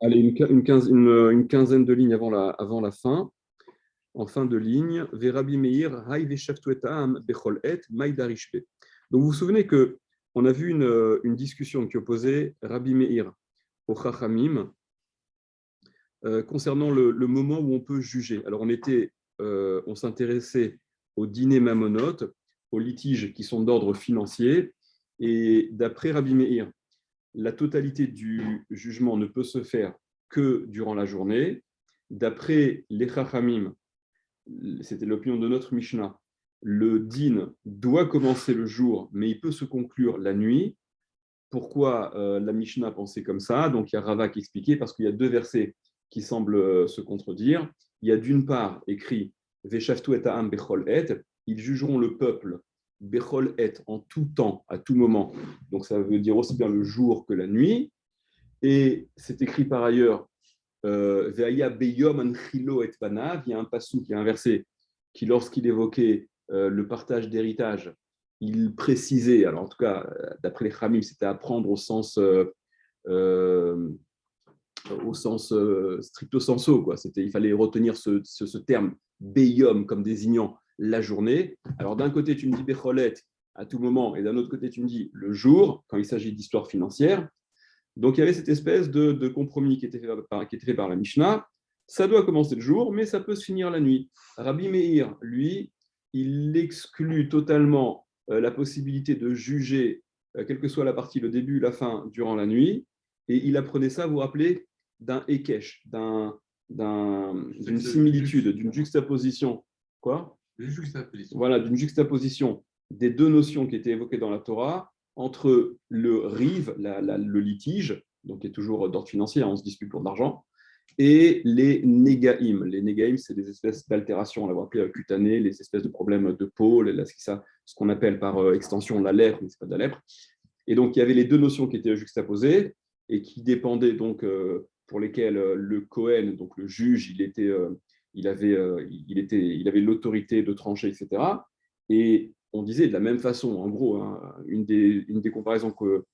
Allez, une quinzaine de lignes avant la fin. En fin de ligne, Verabi Meir, Hai Veshavtu et Ha'am Bechol Et, Maïdarishpe. Donc vous vous souvenez que on a vu une discussion qui opposait Rabbi Meir au Chachamim concernant le moment où on peut juger. Alors on s'intéressait aux dîners mamonotes, aux litiges qui sont d'ordre financier, et d'après Rabbi Meir, la totalité du jugement ne peut se faire que durant la journée. D'après les Chachamim, c'était l'opinion de notre Mishnah, le din doit commencer le jour, mais il peut se conclure la nuit. Pourquoi la Mishnah pensait comme ça? Donc il y a Rava qui expliquait, parce qu'il y a deux versets qui semblent se contredire. Il y a d'une part écrit Veshaftu et Ha'am bechol et, ils jugeront le peuple bechol et, en tout temps, à tout moment. Donc ça veut dire aussi bien le jour que la nuit. Et c'est écrit par ailleurs Ve'aya beyom anchilo et banav. Il y a un passage, il y a un verset qui, lorsqu'il évoquait le partage d'héritage, il précisait, alors en tout cas, d'après les Khamim, c'était à prendre euh, au sens stricto sensu, quoi. Il fallait retenir ce terme beyom comme désignant la journée. Alors d'un côté, tu me dis becholet à tout moment, et d'un autre côté, tu me dis le jour, quand il s'agit d'histoire financière. Donc il y avait cette espèce de compromis qui était fait par la Mishnah. Ça doit commencer le jour, mais ça peut se finir la nuit. Rabbi Meir, lui, il exclut totalement la possibilité de juger, quelle que soit la partie, le début, la fin, durant la nuit. Et il apprenait ça, vous vous rappelez, d'un Ekesh, d'une similitude, d'une juxtaposition. Quoi? Voilà, d'une juxtaposition des deux notions qui étaient évoquées dans la Torah entre le rive, le litige, donc qui est toujours d'ordre financier, on se dispute pour de l'argent, et les négaïm. Les négaïm, c'est des espèces d'altérations, on l'a appelé cutanées, les espèces de problèmes de peau, ce qu'on appelle par extension la lèpre, mais ce n'est pas de la lèpre. Et donc, il y avait les deux notions qui étaient juxtaposées et qui dépendaient donc, pour lesquelles le Cohen, donc le juge, il avait l'autorité de trancher, etc. Et on disait de la même façon, en gros, hein, une des comparaisons que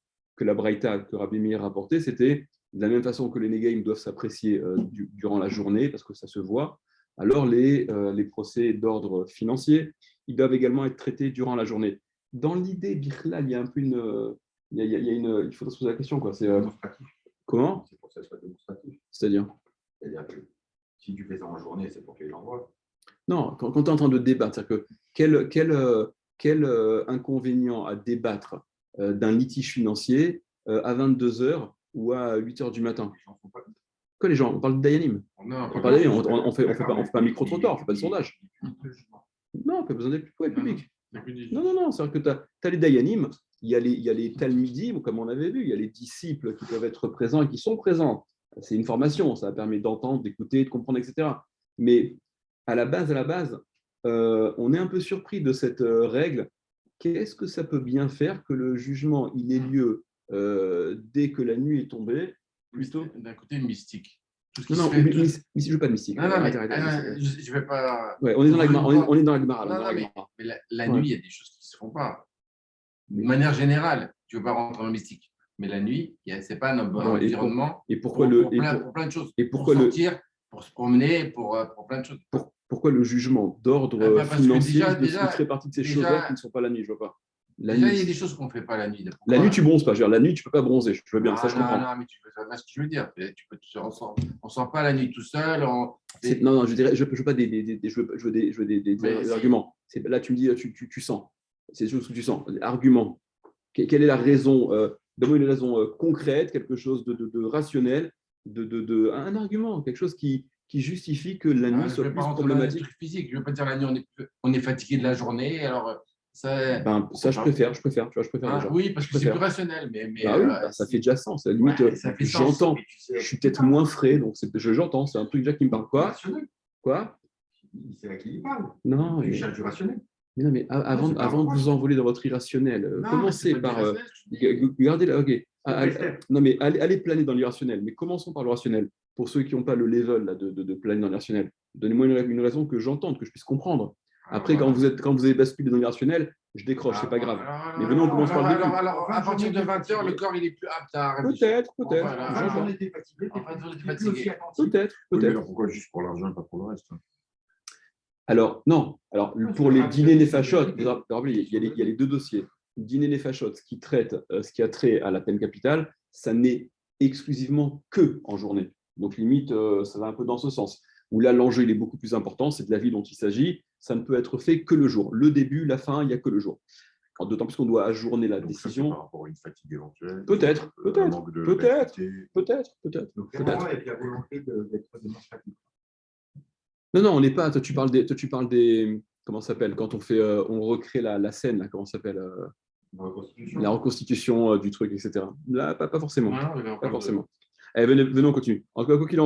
la Braïta, que Rabbi Meir rapportait, c'était de la même façon que les négaïm doivent s'apprécier durant la journée, parce que ça se voit, alors les procès d'ordre financier, ils doivent également être traités durant la journée. Dans l'idée, Bichlal, il y a un peu il faut se poser la question, quoi. Comment? C'est pour que ça soit démonstratif. C'est-à-dire? C'est-à-dire que si tu fais ça en journée, c'est pour que les gens voient. Non, quand tu es en train de débattre, c'est-à-dire que quel inconvénient à débattre d'un litige financier à 22 heures ou à 8 heures du matin? Les gens font pas. Quoi, les gens? On parle de Dayanim. Non, On parle Dayanim, on fait pas un micro-trottoir, on ne fait pas de sondage. Non, on n'a pas besoin d'être public. Non, c'est-à-dire que tu as les Dayanim, il y a les Talmidim, comme on avait vu, il y a les disciples qui peuvent être présents et qui sont présents. C'est une formation, ça permet d'entendre, d'écouter, de comprendre, etc. Mais à la base, on est un peu surpris de cette règle. Qu'est-ce que ça peut bien faire que le jugement il ait lieu dès que la nuit est tombée, plutôt? D'un côté mystique. Non, je veux pas de mystique. Non, mais je vais pas. Ouais, on est dans la Gemara. On est dans la Gemara. Non, mais la nuit, il y a des choses qui ne se font pas. De manière générale, tu ne veux pas rentrer dans le mystique. Mais la nuit, ce n'est pas un environnement pour plein de choses. Pour sortir, pour se promener, pour plein de choses. Pourquoi le jugement d'ordre financier ferait partie de ces choses-là qui ne sont pas la nuit? Je ne vois pas. Déjà, il y a des choses qu'on ne fait pas la nuit. La nuit, tu ne bronzes pas. La nuit, tu ne peux pas bronzer. Je veux bien, ça je comprends. Non, mais tu vois ce que je veux dire. On ne sort pas la nuit tout seul. Non, je veux pas des arguments. Là, tu me dis, tu sens. C'est des choses que tu sens. Argument. Quelle est la raison? Donne-moi une raison concrète, quelque chose de rationnel, un argument, quelque chose qui justifie que la nuit soit plus problématique. Physique. Je ne veux pas dire la nuit, on est fatigué de la journée. Alors, ça, je préfère. Tu vois, je préfère déjà. Oui, parce que c'est plus rationnel. Ça fait déjà sens. À la limite, j'entends. Je suis peut-être moins frais, donc j'entends. C'est un truc déjà qui me parle. Quoi? C'est là qu'il parle. Non. Tu cherches du rationnel. Mais non, mais avant de vous envoler dans votre irrationnel, commencez par. Regardez là, ok. Non, mais allez planer dans l'irrationnel. Mais commençons par le rationnel. Pour ceux qui n'ont pas le level là, de planer dans l'irrationnel, donnez-moi une raison que j'entende, que je puisse comprendre. Après, quand vous avez basculé dans l'irrationnel, je décroche, c'est pas grave. Mais venons, on commence par le début. Alors, à partir de 20h, le corps, il est plus apte à réfléchir. Peut-être. En fin de journée, tu es fatigué. Peut-être. Pourquoi juste pour l'argent et pas pour le reste? Alors, non. Alors, pour les dîners néfachot, il y a les deux dossiers. Dîner néfachot, qui traite ce qui a trait à la peine capitale, ça n'est exclusivement que en journée. Donc, limite, ça va un peu dans ce sens. Où là, l'enjeu, il est beaucoup plus important, c'est de la vie dont il s'agit. Ça ne peut être fait que le jour. Le début, la fin, il n'y a que le jour. D'autant plus qu'on doit ajourner la décision. Par rapport à une fatigue éventuelle. Peut-être. Donc, la volonté d'être démonstratif. Non, on n'est pas. Toi, tu parles des comment ça s'appelle quand on recrée la scène, là, comment ça s'appelle la reconstitution du truc, etc. Là, pas forcément. Pas forcément. Allez, venons, on continue. En tout cas, quoi qu'il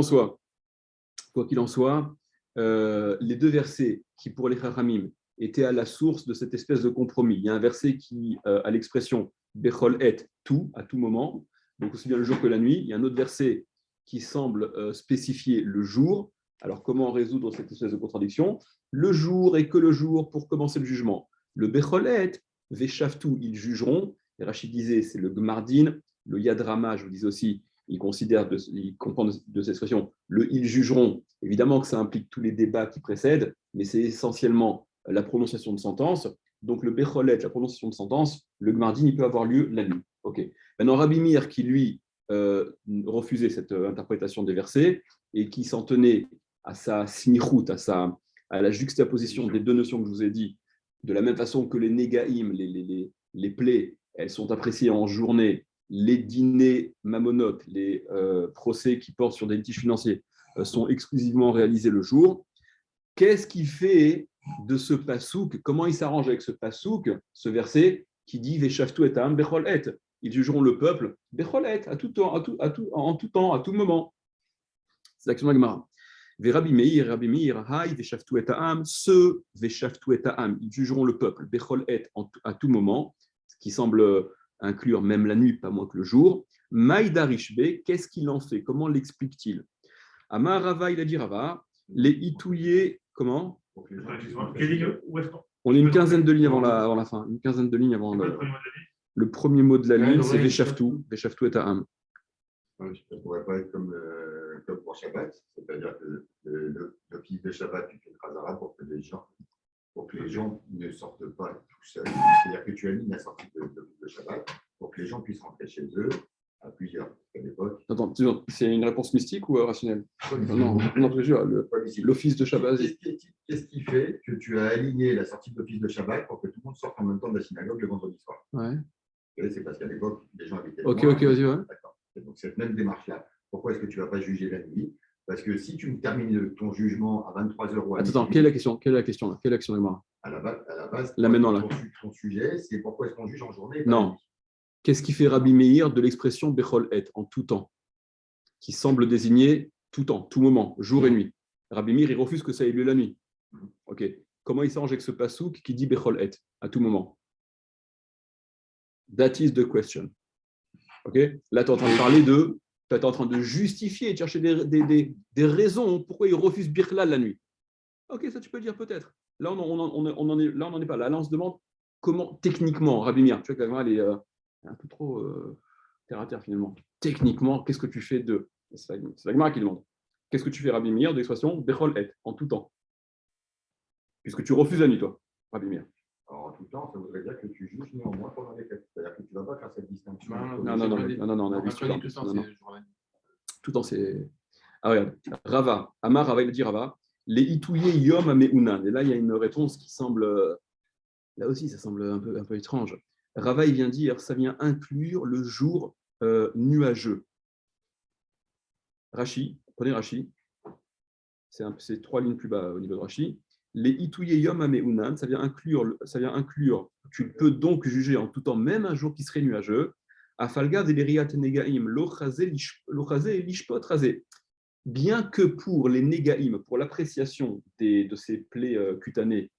en soit, les deux versets qui, pour les Chachamim, étaient à la source de cette espèce de compromis. Il y a un verset qui a l'expression Bechol et tout, à tout moment, donc aussi bien le jour que la nuit. Il y a un autre verset qui semble spécifier le jour. Alors, comment résoudre cette espèce de contradiction? Le jour et que le jour pour commencer le jugement. Le Bechol et Veshaftu, ils jugeront. Et Rachid disait, c'est le Gmardin. Le Yadrama, je vous dis aussi, il comprend de cette expression le ils jugeront. Évidemment que ça implique tous les débats qui précèdent, mais c'est essentiellement la prononciation de sentence. Donc le Becholet, la prononciation de sentence, le Gmardin, il peut avoir lieu la nuit. Okay. Maintenant, Rabbi Meir, qui lui refusait cette interprétation des versets et qui s'en tenait à sa smichout, à la juxtaposition des deux notions que je vous ai dit, de la même façon que les négaïm, les plaies, elles sont appréciées en journée, les dîners mamonotes, les procès qui portent sur des litiges financiers sont exclusivement réalisés le jour. Qu'est-ce qui fait de ce passouk, comment il s'arrange avec ce passouk, ce verset qui dit Veshaftu et Am Bechol et, ils jugeront le peuple Bechol et, en tout temps, à tout moment. C'est l'action de la Gemara. Rabbi Meir, Haï Veshaftu et Am, ce Veshaftu et Am, ils jugeront le peuple Bechol et, à tout moment, ce qui semble inclure même la nuit, pas moins que le jour. Maïda Rishbe, qu'est-ce qu'il en fait? Comment l'explique-t-il? Amar Rava, il a dit Rava, les itouillés, comment? On est une quinzaine de lignes avant la fin. Une quinzaine de lignes avant le premier mot de la ligne, c'est Veshaftu et Ta'am. Ça ne pourrait pas être comme pour Shabbat, c'est-à-dire que l'office de Shabbat, tu fais le Khazara pour que les gens ne sortent pas tout seuls. C'est-à-dire que tu alignes la sortie de Shabbat pour que les gens puissent rentrer chez eux à plusieurs. À l'époque. Attends, c'est une réponse mystique ou rationnelle? Non, je jure, l'office de Shabbat. Qu'est-ce qui fait que tu as aligné la sortie de l'office de Shabbat pour que tout le monde sorte en même temps de la synagogue le vendredi soir? Ouais. C'est parce qu'à l'époque, les gens habitaient. Ok, vas-y, ouais. D'accord. Et donc, cette même démarche-là, pourquoi est-ce que tu ne vas pas juger la nuit? Parce que si tu termines ton jugement à 23h ou à Attends, quelle est la question? Quelle est l'action de moi? À la base, ton sujet, c'est pourquoi est-ce qu'on juge en journée? Non. Qu'est-ce qui fait Rabbi Meir de l'expression Bechol et, en tout temps, qui semble désigner tout temps, tout moment, jour et nuit? Rabbi Meir, il refuse que ça ait lieu la nuit. Ok. Comment il s'arrange avec ce passouk qui dit Bechol et, à tout moment? That is the question. Ok. Là, tu es en train de parler tu es en train de justifier, de chercher des raisons pourquoi il refuse Birklal la nuit. Ok, ça tu peux dire peut-être. Là, on n'en est pas. Là, on se demande comment, techniquement, Rabbi Meir, tu vois que la elle est un peu trop terre à terre finalement. Techniquement, qu'est-ce que tu fais de. C'est la Gemara qui demande. Qu'est-ce que tu fais, Rabbi Meir, de l'expression Bechol et, en tout temps? Puisque tu refuses la nuit, toi, Rabbi Meir. Alors, en tout temps, ça voudrait dire que tu juges néanmoins pendant les fêtes. C'est-à-dire que tu ne vas pas faire cette distinction. Non, on a vu tout le temps. Tout le temps, c'est. Ah, regarde. Rava, Amar, Rava, il dit Rava, les itouillés yom ameunan. Et là, il y a une réponse qui semble. Là aussi, ça semble un peu étrange. Rava, il vient dire, ça vient inclure le jour nuageux. Rashi, prenez Rashi, c'est 3 lignes plus bas au niveau de Rashi. Les itouye yom ameunan, ça vient inclure, tu peux donc juger en tout temps, même un jour qui serait nuageux. Afalga veleriat negaim, lochazé et lishpot razé. Bien que pour les négaïm, pour l'appréciation de ces plaies cutanées,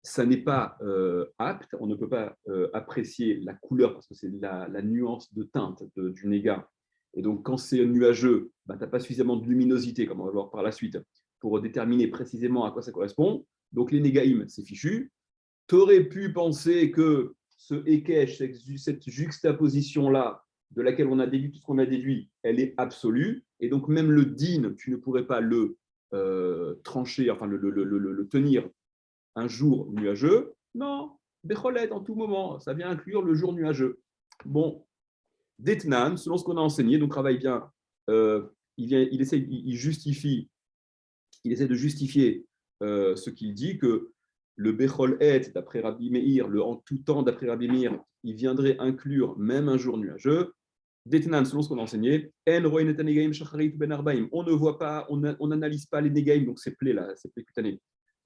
ça n'est pas apte, on ne peut pas apprécier la couleur parce que c'est la nuance de teinte du néga. Et donc, quand c'est nuageux, tu n'as pas suffisamment de luminosité, comme on va voir par la suite, pour déterminer précisément à quoi ça correspond. Donc, les négaïm, c'est fichu. tu aurais pu penser que ce Ekesh, cette juxtaposition-là, de laquelle on a déduit tout ce qu'on a déduit, elle est absolue. Et donc, même le din, tu ne pourrais pas le trancher, enfin le tenir un jour nuageux. Non, Becholet en tout moment, ça vient inclure le jour nuageux. Bon, Detnan, selon ce qu'on a enseigné, donc travaille bien, il essaie de justifier ce qu'il dit, que le Bechol Et, d'après Rabbi Meir, le en tout temps, d'après Rabbi Meir, il viendrait inclure même un jour nuageux. Detnan, selon ce qu'on a enseigné, on ne voit pas, on n'analyse pas les Negaim, donc ces plaies là, ces plaies cutanées,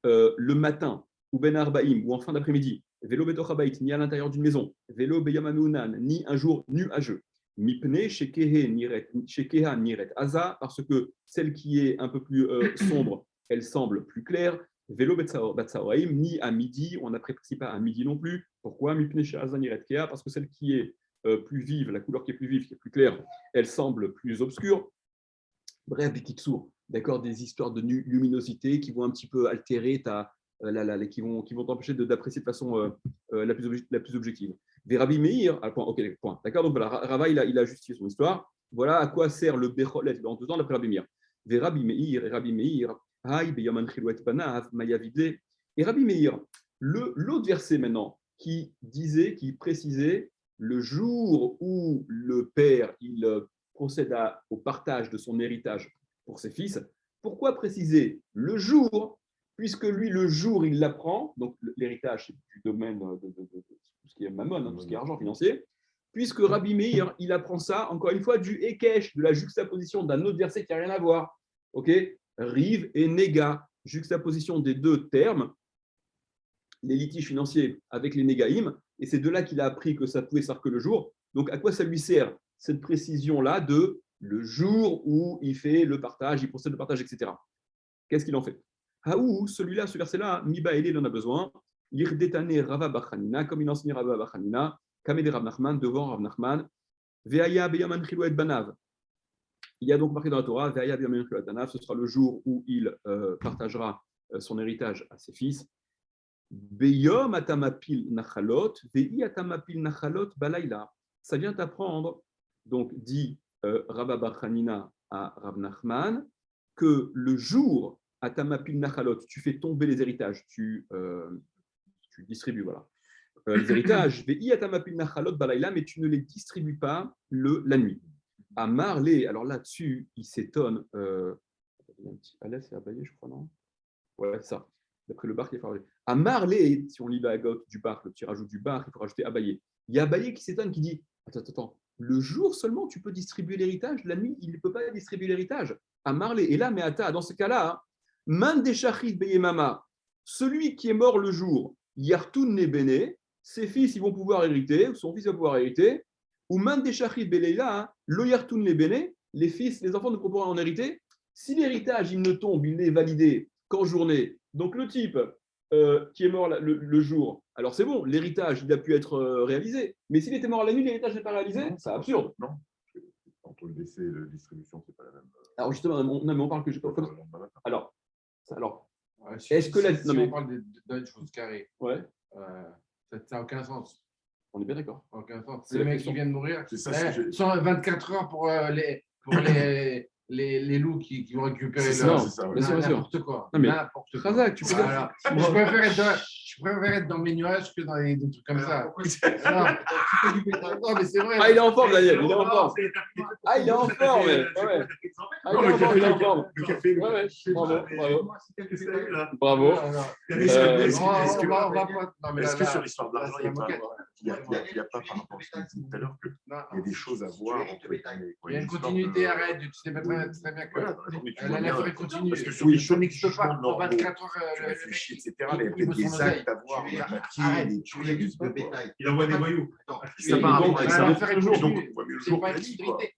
le matin, ou Ben Arbaim, ou en fin d'après-midi, vélo Betochabayit, ni à l'intérieur d'une maison, vélo Beyamanunan, ni un jour nuageux. Mipne, Shekeha Niret Aza, parce que celle qui est un peu plus sombre, elle semble plus claire. Vélo Batsaoraim, ni à midi, on n'apprécie pas à midi non plus. Pourquoi Mipne Sheaza Niret Kea, parce que celle qui est plus vive, la couleur qui est plus vive, qui est plus claire, elle semble plus obscure. Bref, Bikitsour, d'accord, des histoires de luminosité qui vont un petit peu altérer qui vont t'empêcher d'apprécier de façon la plus objective. Des Rabbi Meir, ok, point. D'accord, donc voilà, Rava, il a justifié son histoire. Voilà à quoi sert le Becholet dans 2 ans d'après Rabbi Meir. Des Rabbi Meir et Rabbi Meir, Haï, Beyaman Chilouet Banav, Mayavide. Et Rabbi Meir, l'autre verset maintenant, qui précisait le jour où le père il procède au partage de son héritage pour ses fils. Pourquoi préciser le jour, puisque lui, le jour, il l'apprend, donc l'héritage, c'est du domaine de tout ce qui est mammon, tout ce qui est argent financier, puisque Rabbi Meir, il apprend ça, encore une fois, du Ekesh, de la juxtaposition d'un autre verset qui n'a rien à voir. Ok, Rive et Nega, juxtaposition des deux termes, les litiges financiers avec les Négaïm, et c'est de là qu'il a appris que ça pouvait servir que le jour. Donc, à quoi ça lui sert, cette précision-là de le jour où il fait le partage, il procède le partage, etc. Qu'est-ce qu'il en fait? Haou, celui-là, ce verset-là, Miba Elé, il en a besoin. Irdetane Rava Bachanina, comme il enseigne Rava Bachanina, Kamede Rav Nachman, devant Rav Nachman, Veaya Beyaman Chilouet Banav. Il y a donc marqué dans la Torah, Veaya Beyaman Chilouet Banav, ce sera le jour où il partagera son héritage à ses fils. Beyom atamapil nachalot, vei atamapil nachalot balayla. Ça vient t'apprendre, donc dit Rabba Bar Hanina à Rav Nachman, que le jour atamapil nachalot, tu fais tomber les héritages, tu distribues, voilà. Les héritages, vei atamapil nachalot balayla, mais tu ne les distribues pas la nuit. À Marley, alors là-dessus, il s'étonne. Il y a un petit Alès et Abaye, je crois, non? Ouais, c'est ça. D'après le bar qui est favorable. À Marley, si on lit la gote du bar, le petit rajout du bar, il faut rajouter Abaye. Il y a Abaye qui s'étonne, qui dit attends, le jour seulement tu peux distribuer l'héritage, la nuit il ne peut pas distribuer l'héritage. À Marley. Et là, mais attends, dans ce cas-là, Man Deshachit Beyemama, celui qui est mort le jour, Yartun Nebene, ses fils ils vont pouvoir hériter, ou son fils va pouvoir hériter, ou Man Deshachit Beleila, Lo Yartun Nebene, les enfants ne pourront pas en hériter. Si l'héritage il ne tombe, il est validé qu'en journée. Donc le type qui est mort le jour, alors c'est bon, l'héritage il a pu être réalisé. Mais s'il était mort la nuit, l'héritage n'est pas réalisé, c'est absurde. Non, entre le décès et la distribution, c'est pas la même. Alors justement, on parle que je pas. Alors, est-ce que là, si on parle d'une chose carrée, ouais. Ça n'a aucun sens. On est bien d'accord. Aucun sens. C'est le mec qui vient de mourir. C'est ça. 24 heures pour les loups qui vont récupérer n'importe quoi. Non, mais n'importe quoi. Razak, tu peux je préfère être dans mes nuages que dans des trucs comme ça. Non, mais c'est vrai. Ah, il est en forme, Daniel. Il est en forme. Ah, il est en forme. Il est en forme. Le café. Ouais. Bravo. Est-ce que sur l'histoire de l'argent, il n'y a pas par rapport à ce que tu disais tout à l'heure qu'il y a des choses à voir entre les. Il y a une continuité, arrête. Tu sais pas très bien que la forêt continue. Parce que sur les choses n'existe pas pour 24 heures. Tu réfléchis, etc. Il y a peut-être des actes à voir, des papiers, des trucs. Il envoie des voyous. Ça part donc, avec ça ça. le jour. Donc, on voit mieux le jour.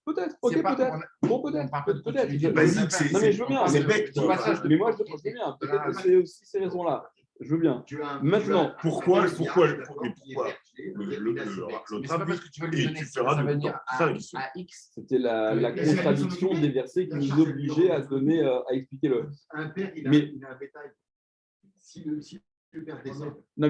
Peut-être. Ok, peut-être. Bon, peut-être. Basique, Non, mais je veux bien. c'est bête. Mais moi, je veux bien. Peut-être que c'est aussi ces raisons-là. Je veux bien. Maintenant, pourquoi mais c'est pas parce que tu veux lui donner ça va venir à X. C'était la contradiction des versets qui nous obligeaient à donner, à expliquer le. Un père, il a un bétail. Si Non,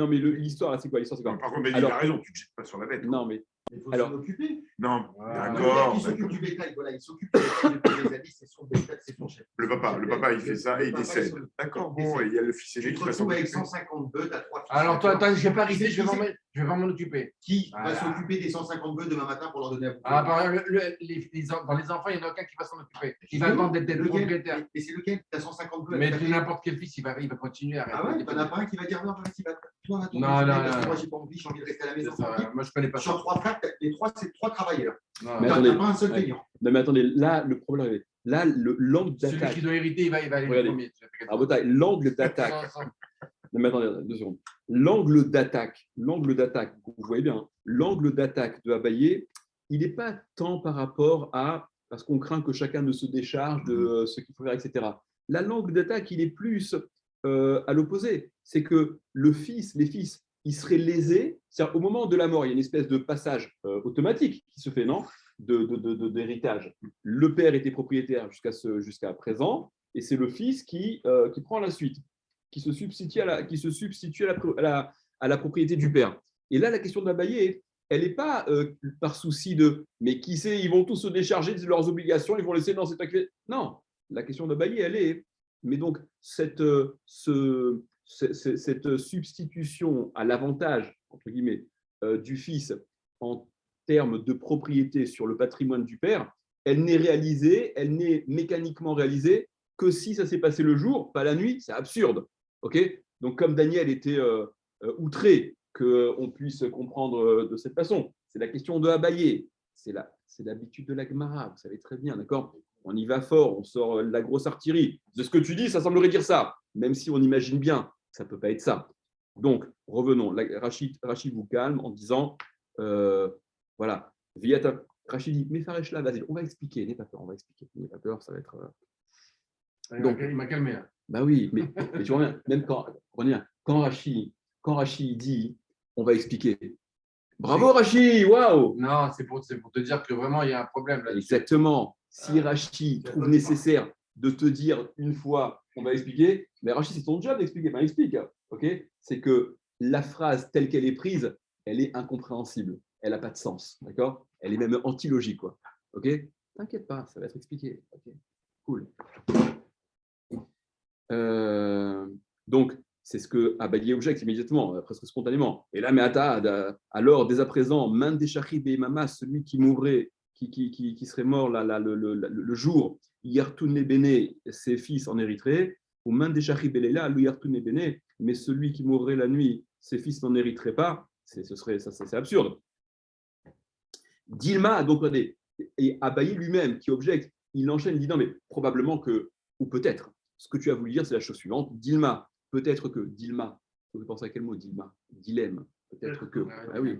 mais l'histoire, c'est quoi? L'histoire, c'est quoi? Par contre, il a raison, tu ne te jettes pas sur la bête. Non, mais. Il faut s'en occuper. Non, d'accord. Il s'occupe du bétail, voilà, il s'occupe des habits, c'est son bétail, c'est son chef. Le papa, il fait ça et il décède. D'accord, bon, et il y a le fils aîné qui va s'en occuper. Avec 150 bœufs, tu as 3 fils. Alors, toi, attends, je vais pas rester, je vais vraiment m'en occuper. Qui va s'occuper des 150 bœufs demain matin pour leur donner à bouffer? Dans les enfants, il n'y en a aucun qui va s'en occuper. Il va attendre d'être propriétaire. Et c'est lequel? Tu as 150 bœufs. Mais n'importe quel fils, il va continuer à rester. Ah ouais, tu n'en as pas un qui va dire non, vas-y, toi, non. Moi, j'ai pas envie, j'ai envie de rester à la maison. Moi, je connais pas ça. Sur 3 frères, les 3, c'est 3 travailleurs. Mais attendez, pas un seul payant. Non, mais attendez, là, le problème est. Là, l'angle d'attaque. Celui qui doit hériter, il va aller le premier. L'angle d'attaque. Non, mais attendez, 2 secondes. L'angle d'attaque, vous voyez bien, l'angle d'attaque de Abaye, il n'est pas tant par rapport à. Parce qu'on craint que chacun ne se décharge de ce qu'il faut faire, etc. Là, l'angle d'attaque, il est plus à l'opposé. C'est que les fils, ils seraient lésés. C'est-à-dire, au moment de la mort, il y a une espèce de passage automatique qui se fait, non, d'héritage. Le père était propriétaire jusqu'à présent, et c'est le fils qui prend la suite, qui se substitue à la propriété du père. Et là, la question d'Abaye, elle n'est pas par souci de « mais qui sait, ils vont tous se décharger de leurs obligations, ils vont laisser dans cette activité ». Non, la question d'Abaye, elle est… Mais donc, cette substitution à l'avantage, entre guillemets, du fils en termes de propriété sur le patrimoine du père, elle n'est mécaniquement réalisée que si ça s'est passé le jour, pas la nuit, c'est absurde. Okay, donc, comme Daniel était outré qu'on puisse comprendre de cette façon, c'est la question de Abaye, c'est l'habitude de la Gemara, vous savez très bien, d'accord? On y va fort, on sort la grosse artillerie. De ce que tu dis, ça semblerait dire ça, même si on imagine bien que ça ne peut pas être ça. Donc, revenons. Rachid vous calme en disant, voilà, Rachid dit, mais Fareshla, vas-y, on va expliquer, n'aie pas peur, n'aie pas peur, ça va être… Donc, il m'a calmé là. Bah oui, mais tu vois bien, même quand Rachid dit, on va expliquer. Bravo Rachid, waouh! Non, c'est pour te dire que vraiment, il y a un problème là. Exactement. Si Rachid trouve nécessaire de te dire une fois, on va expliquer, mais Rachid, c'est ton job d'expliquer, ben explique. Okay, c'est que la phrase telle qu'elle est prise, elle est incompréhensible. Elle n'a pas de sens. D'accord? Elle est même antilogique. Quoi. Okay, t'inquiète pas, ça va être expliqué. Okay, cool. Donc, c'est ce que Abaye objecte immédiatement, presque spontanément. Et là, mais alors, dès à présent, Main des Shachib et Mama, celui qui mourrait, qui serait mort le jour, Yartoune Béné, ses fils en hériteraient, ou Main des Shachib et là, lui Yartoune Béné, mais celui qui mourrait la nuit, ses fils n'en hériteraient pas, c'est absurde. Dilma, donc, et Abaye lui-même qui objecte, il enchaîne, il dit non, mais probablement que, ou peut-être, ce que tu as voulu dire, c'est la chose suivante. Dilma, peut-être que, Dilma, vous pensez à quel mot Dilma? Dilemme, peut-être que. Ah oui.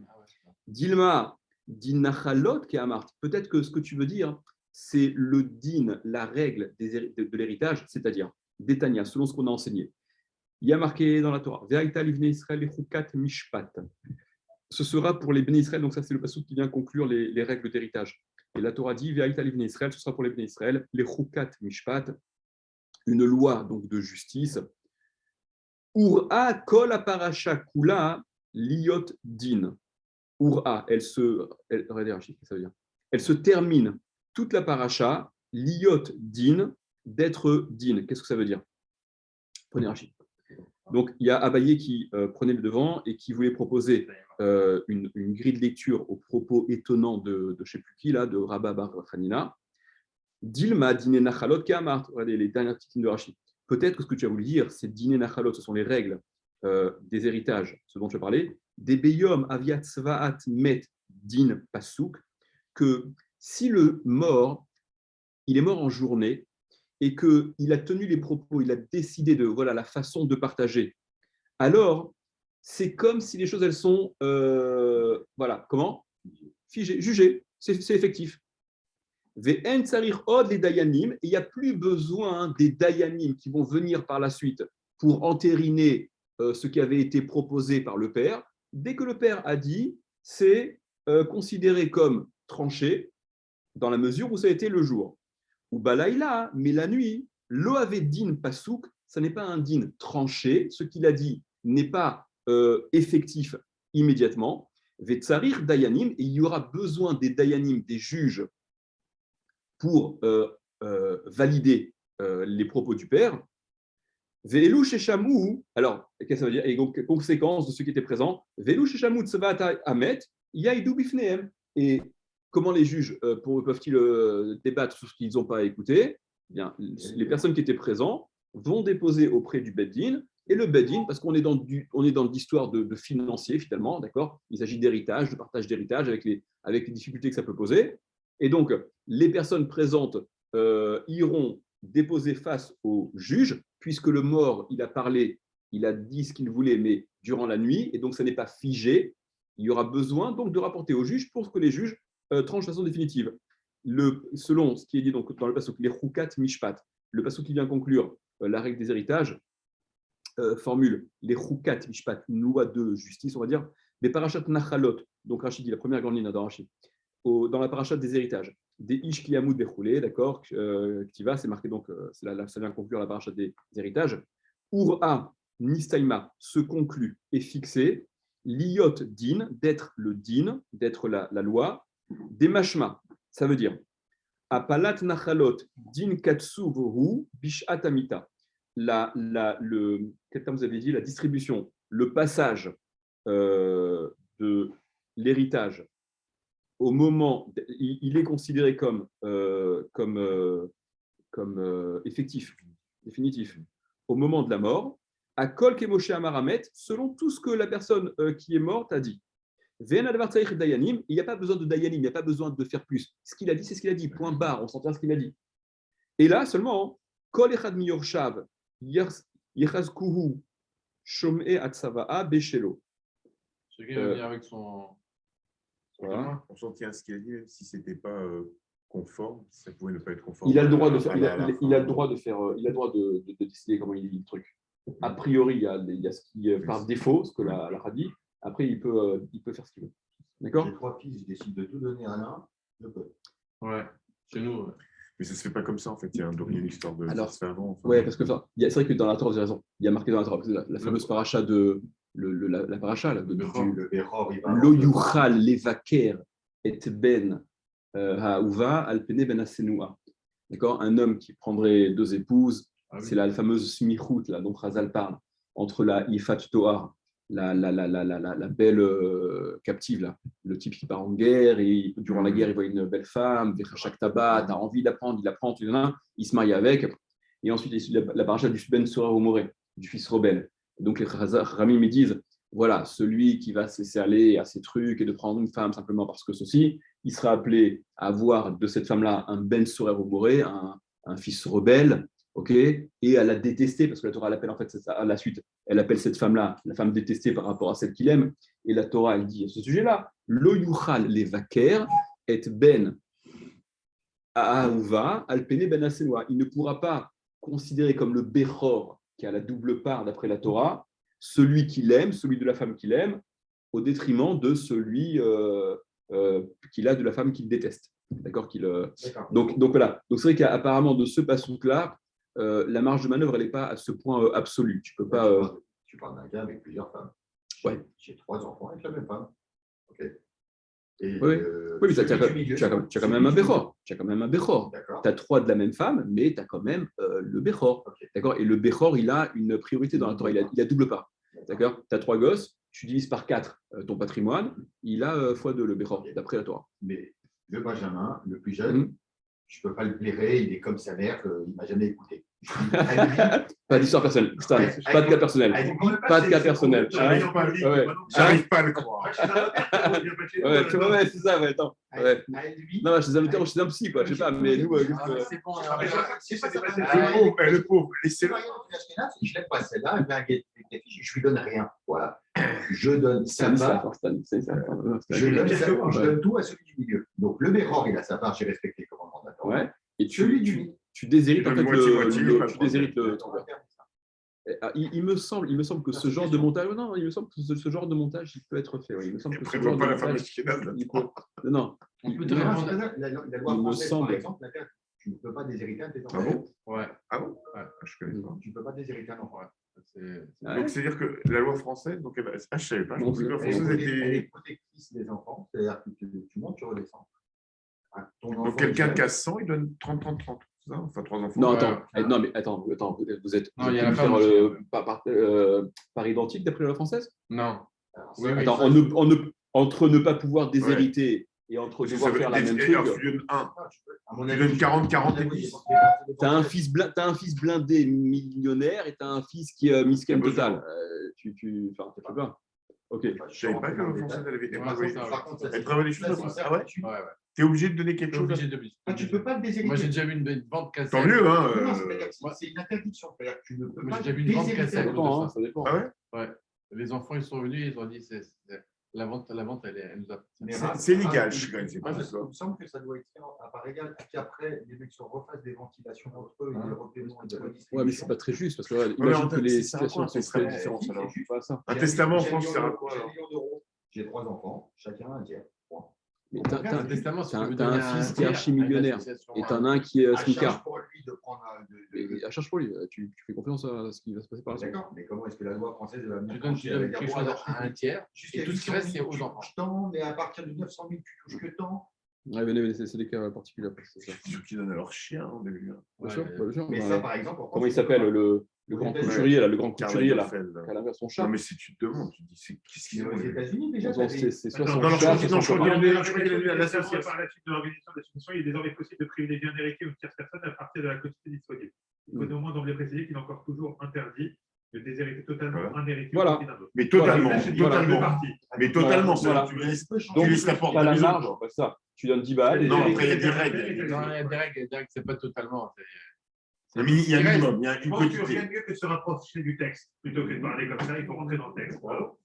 Dilma, Dinachalot Keamart, peut-être que ce que tu veux dire, c'est le din, la règle de l'héritage, c'est-à-dire d'Etania, selon ce qu'on a enseigné. Il y a marqué dans la Torah, Ve'aita livnei Israël chukat mishpat. Ce sera pour les Béné Israël, donc ça c'est le passage qui vient conclure les règles d'héritage. Et la Torah dit, Ve'aita livnei Israël, ce sera pour les Béné Israël, les chukat mishpat, une loi donc de justice. Ura kol parasha kula liot din. Ura, elle se termine toute la paracha liot din, d'être din. Qu'est-ce que ça veut dire? Prenez Rachid. Donc il y a Abaye qui prenait le devant et qui voulait proposer une grille de lecture aux propos étonnants de je ne sais plus qui là, de Rabba Bar Hanina. Dilma dîner nachalot keamart. Regardez les dernières petites lignes de Rachid. Peut-être que ce que tu as voulu dire, c'est dîner nachalot, ce sont les règles des héritages, ce dont tu as parlé. Des beyom aviat svaat met din pasuk, que si le mort, il est mort en journée et qu'il a tenu les propos, il a décidé de voilà la façon de partager, alors c'est comme si les choses elles sont voilà comment figées, jugées, c'est effectif. Ve'en tsarir od les dayanim, il n'y a plus besoin des dayanim qui vont venir par la suite pour entériner ce qui avait été proposé par le père. Dès que le père a dit, c'est considéré comme tranché dans la mesure où ça a été le jour. Ou balaïla, mais la nuit, lo avait din pasouk, ça n'est pas un din tranché, ce qu'il a dit, n'est pas effectif immédiatement. Vetsarir dayanim, et il y aura besoin des dayanim, des juges, pour valider les propos du père. Ve'elu sheshamu, alors, qu'est-ce que ça veut dire? Et donc, conséquence de ceux qui étaient présents, Ve'elu sheshamu tzvat amet, yaidu bifneem. Et comment les juges peuvent-ils débattre sur ce qu'ils n'ont pas écouté? Eh bien, les personnes qui étaient présentes vont déposer auprès du Beddin, et le Beddin, parce qu'on est dans l'histoire de financier finalement, d'accord? Il s'agit d'héritage, de partage d'héritage avec les difficultés que ça peut poser. Et donc, les personnes présentes iront déposer face au juge, puisque le mort, il a parlé, il a dit ce qu'il voulait, mais durant la nuit, et donc ça n'est pas figé. Il y aura besoin donc de rapporter au juge pour que les juges tranchent de façon définitive. Selon ce qui est dit donc, dans le passouk, les Chukat Mishpat, le passouk qui vient conclure la règle des héritages, formule les Chukat Mishpat, une loi de justice, on va dire, des parachat Nachalot, donc Rachid dit la première grande ligne dans Rachid, dans la parachat des héritages, des Ish Kiyamoud Bechoulé, d'accord, Ktiva, c'est marqué donc, ça vient conclure la parachat des héritages. Ura Nistaima se conclut et fixé, Liot Din, d'être le Din, d'être la loi, des Mashma, ça veut dire Apalat Nachalot Din Katsuvohu Bishat Amita. Quel terme vous avez dit? La distribution, le passage de l'héritage au moment, il est considéré comme effectif, définitif, au moment de la mort, à Kol Kemoshe Amaramet, selon tout ce que la personne qui est morte a dit. Il n'y a pas besoin de dayanim, il n'y a pas besoin de faire plus. Ce qu'il a dit, c'est ce qu'il a dit. Point barre, on s'entend ce qu'il a dit. Et là, seulement, Kol Echad Miyorshav, Yechazkuhu, Shom'e Atsava'a, Beshelo. Ce qui veut dire avec son. Voilà. On s'en tient à ce qu'il a dit, si ce n'était pas conforme, ça pouvait ne pas être conforme. Il a le droit de faire, il a le droit de décider comment il dit le truc. A priori, il y a ce qui par défaut, ce que la dit. Après, il peut faire ce qu'il veut. D'accord? Les 3 fils décident de tout donner à l'un, je peux. Ouais, chez nous. Ouais. Mais ça ne se fait pas comme ça, en fait. Il y a une histoire de alors, ça se fait avant. Enfin, ouais, parce que c'est vrai que dans la Torah, vous avez raison. Il y a marqué dans la Torah, la fameuse paracha de la paracha là, Lo yuchal levaker et ben ha'uva alpene ben asenua. D'accord? Un homme qui prendrait 2 épouses, c'est la fameuse smichut là dont Chazal parle, entre la Ifat Toar, la belle captive là, le type qui part en guerre et durant la guerre il voit une belle femme, chaque tabac, t'as envie d'apprendre, il apprend, il se marie avec, et ensuite la paracha du Ben Sora Omoré, du fils rebelle. Donc les Ramim me disent, voilà, celui qui va se laisser aller à ces trucs et de prendre une femme simplement parce que ceci, il sera appelé à avoir de cette femme-là un Ben Sora Omoré, un fils rebelle. Okay, et à la détester, parce que la Torah l'appelle en fait à la suite, elle appelle cette femme-là la femme détestée par rapport à celle qu'il aime, et la Torah elle dit à ce sujet-là, Lo yuchal levaker et ben a'ahuva alpene ben asenua. Il ne pourra pas considérer comme le Bechor, qui a la double part d'après la Torah, celui qu'il aime, celui de la femme qu'il aime, au détriment de celui qu'il a de la femme qu'il déteste. D'accord, donc voilà. Donc c'est vrai qu'apparemment de ce passouk-là, la marge de manœuvre, elle n'est pas à ce point absolu. Tu peux pas. Tu parles d'un gars avec plusieurs femmes. Ouais. J'ai 3 enfants avec la même femme. Okay. Et, oui, mais tu as quand même un Bechor. Tu as quand même un Bechor. Tu as 3 de la même femme, mais tu as quand même le Bechor. Okay. D'accord. Et le Bechor, il a une priorité dans la Torah. Il a double part. D'accord. Tu as 3 gosses, tu divises par 4 ton patrimoine, il a x2 le Bechor, d'après la Torah. Mais le Benjamin, le plus jeune, je ne peux pas le blairer, il est comme sa mère, il ne m'a jamais écouté. Pas d'histoire personnelle, pas de cas personnel. Pas de cas personnel. J'arrive pas à le croire. Ouais, tu vois, c'est ça, attends. Ouais. Non, je les ai chez un psy, quoi, je sais pas, mais nous. Le pauvre, laissez-le. Je l'aime pas celle-là, je lui donne rien. Voilà. Je donne sa part. Je donne tout à celui du milieu. Donc le Bechor, il a sa part, j'ai respecté le commandement de la Torah. Ouais. Et tu déshérites en fait le trouveur. Il me semble que ce genre de montage, non, il me semble que ce genre de montage, il peut être fait. Oui. Il me semble que ce genre de montage, non. Il me semble. Par exemple, tu ne peux pas déshériter un de tes enfants. Ah bon? Ouais. Ah bon? Tu ne peux pas déshériter un enfant. Donc, c'est-à-dire que la loi française, donc, je ne savais pas, je pensais que la loi française elle est protectrice des enfants, c'est-à-dire que tu montes, tu redescends. Donc, quelqu'un qui a 100, il donne 30-30-30. Enfin, 3 enfants. Non, non, mais attends, vous êtes Non, il y a voulu la femme par identique d'après la loi française? Non. Oui, attends, entre ne pas pouvoir déshériter et entre devoir faire la même chose. Tu donnes 1. Tu donnes 40 et 10. Tu as un fils blindé millionnaire et tu as un fils qui est miskin total. Tu fais pas. Ok. Je ne savais pas que la loi française, elle prévoit des choses. Ah ouais? Ouais. Tu es obligé de donner quelque chose. Tu ne peux pas le déshériter. Moi, j'ai déjà vu une vente cassée. Tant mieux, hein. C'est une interdiction. C'est-à-dire que tu ne peux Moi, pas j'ai déjà vu une vente cassée. Ça dépend. Ah ouais? Ouais. Les enfants, ils sont venus, ils ont dit la vente, elle nous a. C'est légal, je ne sais pas. Il me semble que ça doit être fait à part égale. Qu'après, les mecs se refassent des ventilations entre eux, des repaiements et des redistributions. Ouais, mais c'est pas très juste parce que imagine que les situations sont très différentes. Un testament en France, ça sert à quoi? J'ai 1 million d'euros, j'ai 3 enfants, chacun un tiers. Mais tu as un testament, un fils qui est archi-millionnaire et tu en as un qui est smicard. Pour lui de prendre À charge pour lui, tu fais confiance à ce qui va se passer par la suite. D'accord, mais comment est-ce que la loi française va venir? Tu donnes quelque chose à un tiers, et tout ce qui reste, c'est aux enfants. Tant, mais à partir de 900 000, tu touches que tant. Ouais, mais c'est des cas particuliers. C'est ça. Ceux qui donnent à leur chien au début. Bien sûr. Mais ça, par exemple, comment il s'appelle le grand couturier là, qui a l'inverse son chat. Non, mais si tu te demandes, tu dis qu'est-ce qu'ils ont aux États-Unis déjà. C'est soit son Non, chat, je crois qu'il y a l'association. Par la suite de l'organisation de la soumission, il est désormais possible de privilégier un héritier ou une tierce personne à partir de la quantité disponible. Il faut néanmoins d'emblée préciser qu'il est encore toujours interdit de déshériter totalement un héritier ou d'un autre. Mais totalement. Mais totalement. Donc, tu as la marge, ça. Tu donnes 10 balles. Non, après, il y a des règles. Non, il y a des règles, c'est pas totalement. Il y a un minimum, il y a une Je pense qu'il quantité. vaut mieux que se rapprocher du texte plutôt que de parler comme ça. Il faut rentrer dans le texte. Bravo.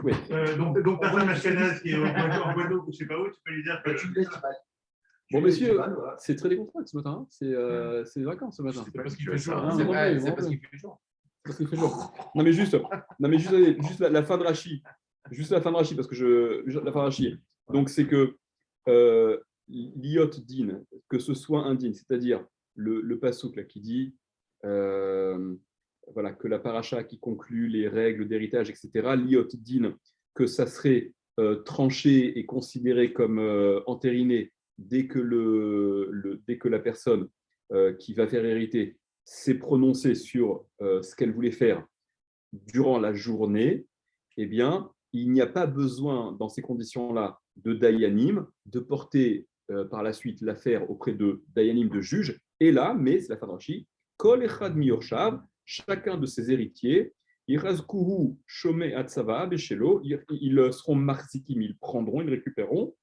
Oui. Donc, ta femme Ashkenaz qui est en Guadeloupe, je ne sais pas où, tu peux lui dire que Tu me laisses 10 balles. Bon, messieurs, c'est très décontracté ce matin. C'est les vacances ce matin. C'est parce qu'il fait chaud. C'est parce qu'il fait chaud. Parce qu'il fait jour. Non, mais juste la fin de Rachi. Juste la fin de Rachi, parce que la fin de Rachi. Donc, c'est que l'iot din, que ce soit un din, c'est-à-dire le pasouk là, qui dit voilà, que la paracha qui conclut les règles d'héritage, etc., l'iot din, que ça serait tranché et considéré comme entériné dès que la personne qui va faire hériter s'est prononcée sur ce qu'elle voulait faire durant la journée, eh bien, il n'y a pas besoin, dans ces conditions-là, de dayanim, de porter par la suite l'affaire auprès de dayanim, de juges. Et là, mais c'est la fin de Rashi, kol echad miyorshav, chacun de ses héritiers, irazkuhu shome atzava beshelo, ils seront marzikim, ils prendront, ils récupéreront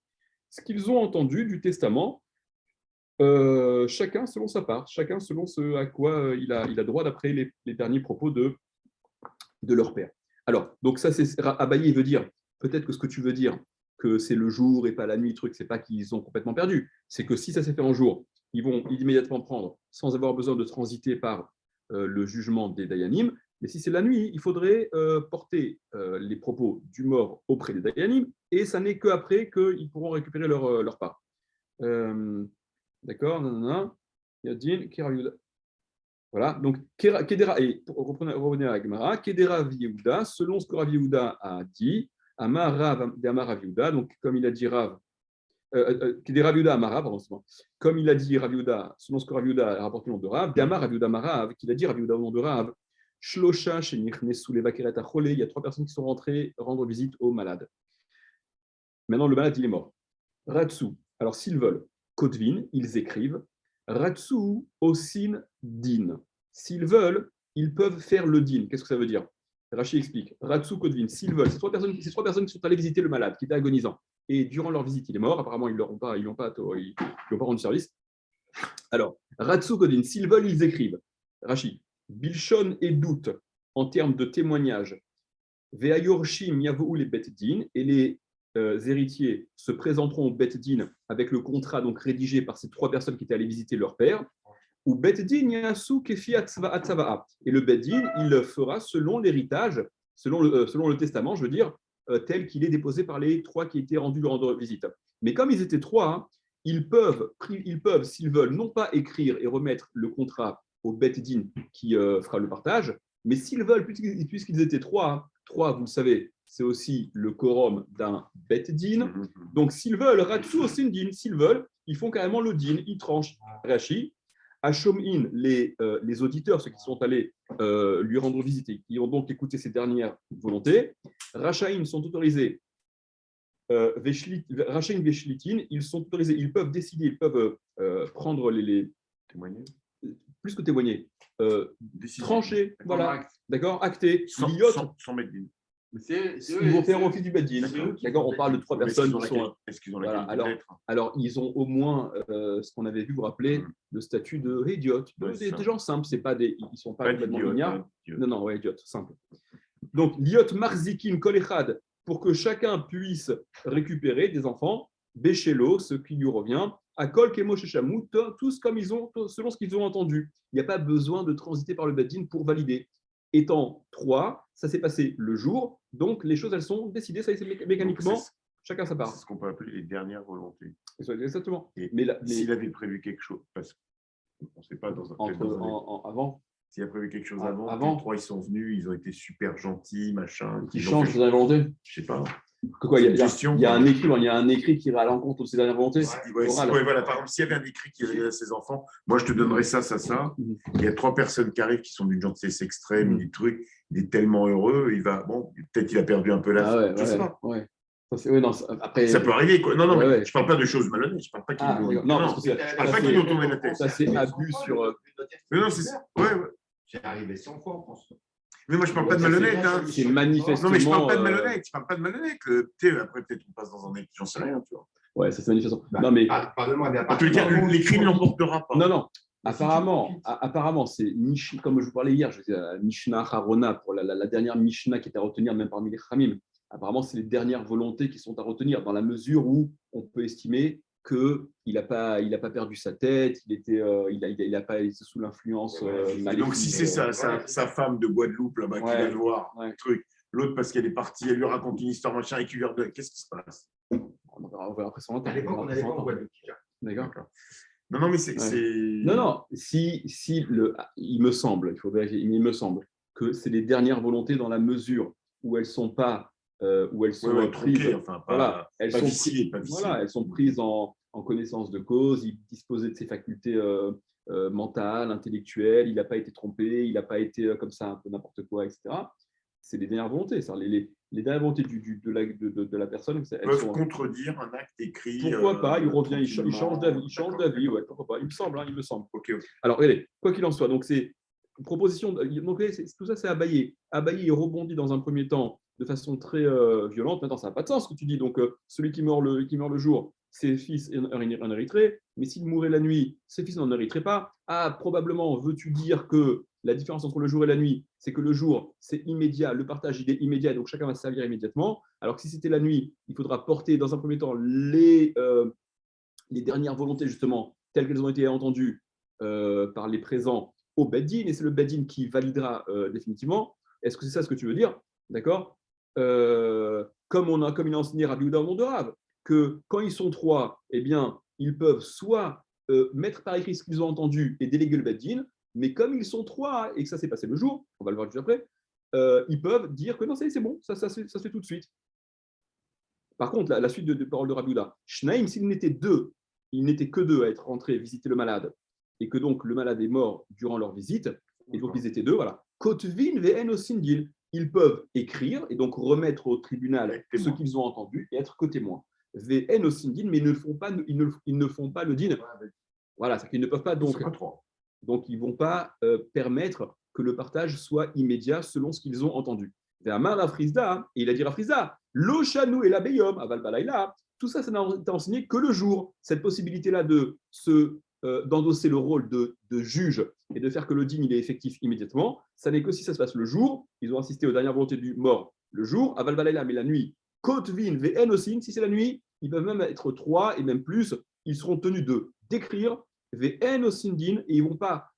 ce qu'ils ont entendu du testament, chacun selon sa part, chacun selon ce à quoi il a droit d'après les derniers propos de leur père. Alors, donc ça, c'est Abaye veut dire, peut-être que ce que tu veux dire, que c'est le jour et pas la nuit, truc, c'est pas qu'ils ont complètement perdu, c'est que si ça s'est fait en jour, ils vont immédiatement prendre, sans avoir besoin de transiter par le jugement des Dayanim, mais si c'est la nuit, il faudrait porter les propos du mort auprès des Dayanim, et ça n'est qu'après qu'ils pourront récupérer leur part. D'accord. Yadin, Keraviuda. Voilà, donc Kedera, et pour revenir à Gemara, Kedera Vieuda, selon ce que Rav Yehuda a dit, Amar Rav Yehuda, donc comme il a dit Rav, Kedera Vieuda Amara, pardon, comme il a dit Rav Yehuda, selon ce que Rav Yehuda a rapporté au nom de Rav, Damar Rav Yehuda Marav, qu'il a dit Rav Yehuda au nom de Rav, Shlosha Shenichnesu Levakeret Achole, il y a 3 personnes qui sont rentrées rendre visite aux malades. Maintenant, le malade, il est mort. Ratsu, alors s'ils veulent, Kotvin, ils écrivent. Ratsu osin din. S'ils veulent, ils peuvent faire le din. Qu'est-ce que ça veut dire? Rashi explique. Ratsu Kotvin, s'ils veulent, ces trois personnes qui sont allées visiter le malade, qui était agonisant, et durant leur visite, il est mort. Apparemment, ils n'ont pas rendu service. Alors, Ratsu Kotvin, s'ils veulent, ils écrivent. Rashi, Bilshon et doute en termes de témoignage. Veayorshim yavou les bet din, et les héritiers se présenteront au Bet Din avec le contrat donc rédigé par ces 3 personnes qui étaient allées visiter leur père, ou Bet Din yasu kefi atzava'a. Et le Bet Din, il fera selon l'héritage, selon le testament, je veux dire, tel qu'il est déposé par les 3 qui étaient rendus rendre visite. Mais comme ils étaient 3, hein, ils peuvent, s'ils veulent, non pas écrire et remettre le contrat au Bet Din qui fera le partage, Mais s'ils veulent, puisqu'ils étaient trois, vous le savez, c'est aussi le quorum d'un bet din. Donc, s'ils veulent, ratsu aussi din, s'ils veulent, ils font carrément le din, ils tranchent. Rashi, Ashom'in, les auditeurs, ceux qui sont allés lui rendre visite, qui ont donc écouté ses dernières volontés, Rachaïn sont autorisés. Rachaïn Veshlitin, ils sont autorisés, ils peuvent décider, ils peuvent prendre les témoigner. Plus que témoigner, trancher, voilà, d'accord, acter, sans mettre d'une. Ils vont faire office du Beddin. D'accord, on parle de 3 personnes qui sont. Est-ce qu'ils ont voilà, alors, ils ont au moins ce qu'on avait vu, vous vous rappelez, le statut de idiote. Des gens simples, ils ne sont pas complètement ignares. Non, idiote, simple. Donc, l'iot marzikin kolechad, pour que chacun puisse récupérer des enfants, béchélo, ce qui lui revient, à kol kemo sheshamut, tous comme ils ont, selon ce qu'ils ont entendu. Il n'y a pas besoin de transiter par le Beddin pour valider. Étant 3, ça s'est passé le jour, donc les choses, elles sont décidées, ça c'est mécaniquement, chacun sa part. C'est ce qu'on peut appeler les dernières volontés. Exactement. Mais s'il avait prévu quelque chose, parce qu'on ne sait pas dans un avant. S'il a prévu quelque chose avant, les 3 ils sont venus, ils ont été super gentils, machin. Qui changent ses dernières volontés. Je ne sais pas. Il y a un écrit qui ira à l'encontre de ses dernières volontés. Voilà. Par exemple, s'il y avait un écrit qui allait à ses enfants, moi je te donnerais ça. Il y a 3 personnes qui arrivent qui sont d'une gentillesse extrême, des trucs, il est tellement heureux, peut-être qu'il a perdu un peu la je sais pas. Après, ça peut arriver, quoi. Non, mais je ne parle pas de choses malhonnêtes, je ne parle pas qu'ils nous ont tourné la tête. Ça c'est abus sur. Non, c'est ça. C'est arrivé 100 fois en France. Mais moi, je ne parle pas de malhonnête. C'est manifestement. Non, mais je ne parle pas de malhonnête. Après, peut-être on passe dans un écrit, j'en sais rien. Tu vois. Ouais, ça c'est manifestement. Non, mais. En tout cas, l'écrit ne l'emportera pas. Non. Apparemment, c'est comme je vous parlais hier, je disais Mishnah Harona pour la dernière Mishnah qui était à retenir même parmi les Khamim. Apparemment, c'est les dernières volontés qui sont à retenir dans la mesure où on peut estimer qu'il n'a pas perdu sa tête, il n'a pas été sous l'influence maléfique. Donc, si c'est sa femme de Guadeloupe là-bas qui va le voir, truc. L'autre, parce qu'elle est partie, elle lui raconte une histoire, machin, et qu'il lui redonne. Qu'est-ce qui se passe? On verra après son temps. À l'époque, on allait pas en Guadeloupe. D'accord. Non, mais c'est. Non, il me semble, il faut vérifier, il me semble que c'est les dernières volontés dans la mesure où elles sont pas. Où elles sont prises, elles sont prises en connaissance de cause, il disposait de ses facultés mentales, intellectuelles, il n'a pas été trompé, il n'a pas été comme ça un peu n'importe quoi, etc. C'est les dernières volontés, les dernières volontés de la personne. Elles peuvent contredire un acte écrit. Pourquoi pas, il revient, il change d'avis, ouais, pourquoi pas, il me semble. Okay. Alors, regardez, quoi qu'il en soit, donc c'est une proposition, donc tout ça c'est Abaye. Abaye, il rebondit dans un premier temps de façon très violente. Maintenant, ça n'a pas de sens ce que tu dis. Donc, celui qui meurt le jour, ses fils en hériteraient. Mais s'il mourait la nuit, ses fils n'en hériteraient pas. Ah, probablement, veux-tu dire que la différence entre le jour et la nuit, c'est que le jour, c'est immédiat, le partage, il est immédiat, donc chacun va se servir immédiatement. Alors que si c'était la nuit, il faudra porter dans un premier temps les dernières volontés, justement, telles qu'elles ont été entendues par les présents au Beddin, et c'est le Beddin qui validera définitivement. Est-ce que c'est ça ce que tu veux dire? D'accord? Comme il a enseigné Rabbi Yehuda au monde de Rav, que quand ils sont 3, eh bien, ils peuvent soit mettre par écrit ce qu'ils ont entendu et déléguer le Beddin, mais comme ils sont 3 et que ça s'est passé le jour, on va le voir juste après, ils peuvent dire que non, c'est bon, ça se fait tout de suite. Par contre, la suite de parole de Rabbi Yehuda, Shnaim, s'il n'était que 2 à être rentrés visiter le malade, et que donc le malade est mort durant leur visite, et donc ils étaient 2, voilà. Kotvin ve'en osindil. Ils peuvent écrire et donc remettre au tribunal ce qu'ils ont entendu et être co-témoins. VN aussi din, mais ils ne font pas le din. Voilà, c'est qu'ils ne peuvent pas donc ils ne vont pas permettre que le partage soit immédiat selon ce qu'ils ont entendu. Ve'amar Rafrizda, et il a dit Rafrizda, lo shanu et la beyom aval balayla. Tout ça, ça n'a été enseigné que le jour. Cette possibilité-là d'endosser le rôle de juge et de faire que le din il est effectif immédiatement, ça n'est que si ça se passe le jour. Ils ont assisté aux dernières volontés du mort le jour, aval balayla, mais la nuit. Kotvin ve'en osin, si c'est la nuit, ils peuvent même être 3 et même plus. Ils seront tenus d'écrire ve'en osin din et ils ne vont pas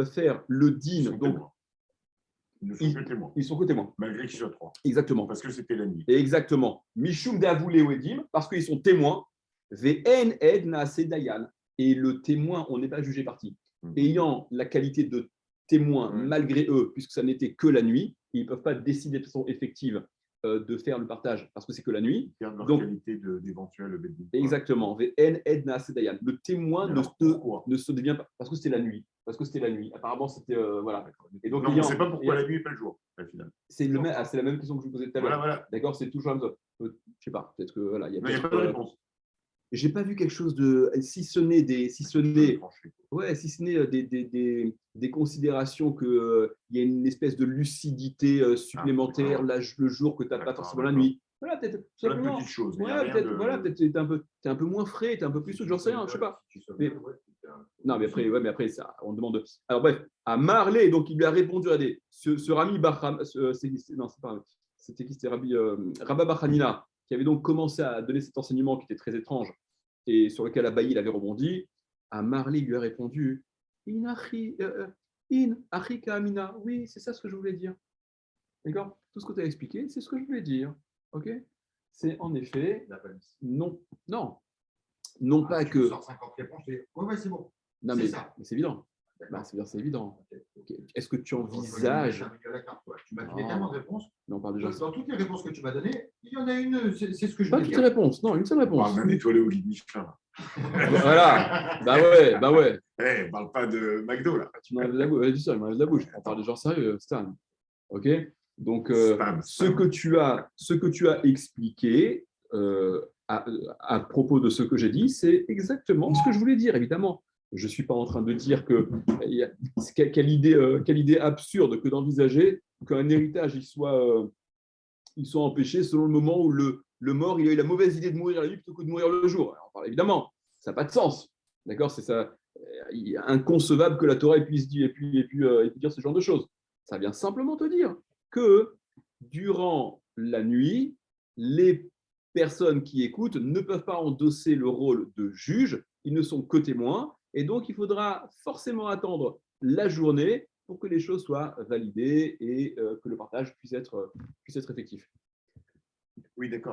faire le din. Donc, ils sont co-témoins. Malgré qu'ils soient 3. Exactement. Parce que c'était la nuit. Exactement. Mishum d'avoulé wedim, parce qu'ils sont témoins. Ve'en ed naase dayan. Et le témoin, on n'est pas jugé parti. Ayant la qualité de témoins, malgré eux, puisque ça n'était que la nuit, ils ne peuvent pas décider de façon effective de faire le partage parce que c'est que la nuit. Donc, qualité d'éventuel bédine. Exactement. Le témoin ne se devient pas parce que c'était la nuit. Parce que c'était la nuit. Apparemment, c'était voilà. Et donc, on ne sait pas pourquoi la nuit et pas le jour, au final. C'est la même question que je vous posais tout à l'heure. Voilà. D'accord, c'est toujours la même chose. Je ne sais pas. Peut-être que voilà, il n'y a pas de réponse. J'ai pas vu quelque chose de, si ce n'est des considérations que il y a une espèce de lucidité supplémentaire le jour que tu n'as pas forcément la nuit. Voilà, peut-être simplement. Petite chose. Peut-être t'es un peu moins frais, t'es un peu plus souple, j'en sais rien, je sais pas. Non, mais après ça, on demande. Alors bref, à Marley, donc il lui a répondu à ce Rami Bahram, c'était qui, c'était Rabba Bachanina, qui avait donc commencé à donner cet enseignement qui était très étrange et sur lequel Abaye il avait rebondi. À Marley, il lui a répondu In Achika Amina. Oui, c'est ça ce que je voulais dire. D'accord? Tout ce que tu as expliqué, c'est ce que je voulais dire. Ok? C'est en effet non pas que. Tu sors 50 réponses, ouais, c'est bon. Non, mais c'est évident. C'est évident. Okay. Est-ce que tu envisages. Tu m'as donné tellement de réponses. Non, on parle déjà. Dans toutes les réponses que tu m'as données, il y en a une, c'est ce que je veux dire. Pas toutes les réponses, non, une seule réponse. On parle d'un étoilé au guide Michelin. Voilà. Bah ouais. On parle pas de McDo, là. Tu m'enlèves la bouche. Il m'enlève la bouche. On parle des gens sérieux, Stan. OK? Donc, ce que tu as expliqué à propos de ce que j'ai dit, c'est exactement ce que je voulais dire, évidemment. Je ne suis pas en train de dire quelle idée absurde que d'envisager qu'un héritage il soit empêché selon le moment où le mort il a eu la mauvaise idée de mourir la nuit plutôt que de mourir le jour. Alors, évidemment, ça n'a pas de sens. D'accord? C'est ça. Il est inconcevable que la Torah puisse dire, et puis dire ce genre de choses. Ça vient simplement te dire que durant la nuit, les personnes qui écoutent ne peuvent pas endosser le rôle de juge, ils ne sont que témoins, et donc il faudra forcément attendre la journée pour que les choses soient validées et que le partage puisse être effectif. Oui, d'accord.